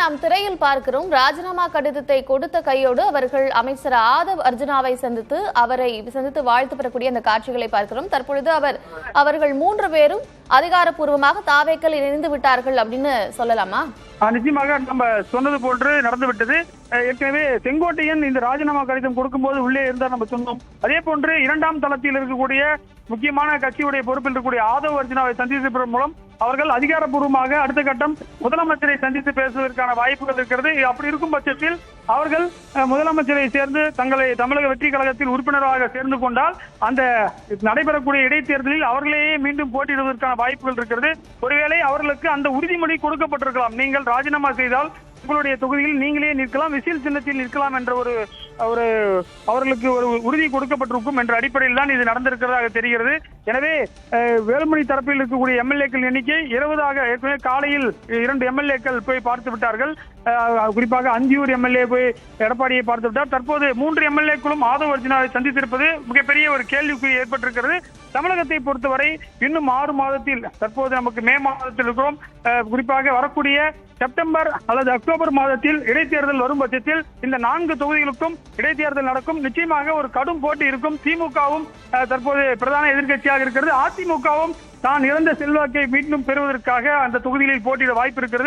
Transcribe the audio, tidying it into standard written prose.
நாம் திரையில் பார்க்கிறோம். ராஜினாமா கடிதத்தை கொடுத்த கையோடு அவர்கள் அமைச்சர் ஆதவ் அர்ஜுனாவை சந்தித்து வாழ்த்து பெறக்கூடிய அந்த காட்சிகளை பார்க்கிறோம். தற்பொழுது அவர்கள் 3 பேரும் அதிகாரப்பூர்வமாக தாவேக்கல் இணைந்து விட்டார்கள் அப்படின்னு சொல்லலாமா? நிச்சயமாக நம்ம சொன்னது போன்று நடந்துவிட்டது. ஏற்கனவே செங்கோட்டையன் இந்த ராஜினாமா கடிதம் கொடுக்கும்போது உள்ளே இருந்தார் நம்ம சொன்னோம். அதே போன்று 2ஆம் தளத்தில் இருக்கக்கூடிய முக்கியமான கட்சியுடைய பொறுப்பில் இருக்கக்கூடிய ஆதவ் அர்ஜுனாவை சந்திப்பதன் மூலம் அவர்கள் அதிகாரப்பூர்வமாக அடுத்த கட்டம் முதலமைச்சரை சந்தித்து பேசுவதற்கான வாய்ப்புகள் இருக்கிறது. அப்படி இருக்கும் பட்சத்தில் அவர்கள் முதலமைச்சரை சேர்ந்து தங்களை தமிழக வெற்றி கழகத்தில் உறுப்பினராக சேர்ந்து கொண்டால் அந்த நடைபெறக்கூடிய இடைத்தேர்தலில் அவர்களையே மீண்டும் போட்டியிடுவதற்கான வாய்ப்புகள் இருக்கிறது. ஒருவேளை அவர்களுக்கு அந்த உறுதிமொழி கொடுக்கப்பட்டிருக்கலாம். நீங்கள் ராஜினாமா செய்தால் உங்களுடைய தொகுதியில் நீங்களே நிற்கலாம், விசில் சின்னத்தில் நிற்கலாம் என்ற ஒரு அவர்களுக்கு ஒரு உறுதி கொடுக்கப்பட்டிருக்கும் என்ற அடிப்படையில் தான் இது நடந்திருக்கிறதாக தெரிகிறது. எனவே வேலுமணி தரப்பில் இருக்கக்கூடிய எம்எல்ஏக்கள் எண்ணிக்கை 20 ஏற்கனவே காலையில் 2 எம்எல்ஏக்கள் போய் பார்த்து விட்டார்கள். குறிப்பாக அந்தியூர் எம்எல்ஏ போய் எடப்பாடியை பார்த்து விட்டார். தற்போது 3 எம்எல்ஏக்களும் ஆதவ் அர்ஜுனாவை சந்தித்திருப்பது மிகப்பெரிய ஒரு கேள்விக்குறி ஏற்பட்டிருக்கிறது. தமிழகத்தை பொறுத்தவரை இன்னும் 6 மாதத்தில், தற்போது நமக்கு மே மாதத்தில் இருக்கிறோம், குறிப்பாக வரக்கூடிய செப்டம்பர் அல்லது அக்டோபர் மாதத்தில் இடைத்தேர்தல் வரும் பட்சத்தில் இந்த 4 தொகுதிகளுக்கும் இடைத்தேர்தல் நடக்கும். நிச்சயமாக ஒரு கடும் போட்டி இருக்கும். திமுகவும் தற்போது பிரதான எதிர்க்கட்சியாக இருக்கிறது. அதிமுகவும் தான் இழந்த செல்வாக்கை மீண்டும் பெறுவதற்காக அந்த தொகுதிகளில் போட்டியிட வாய்ப்பு இருக்கிறது.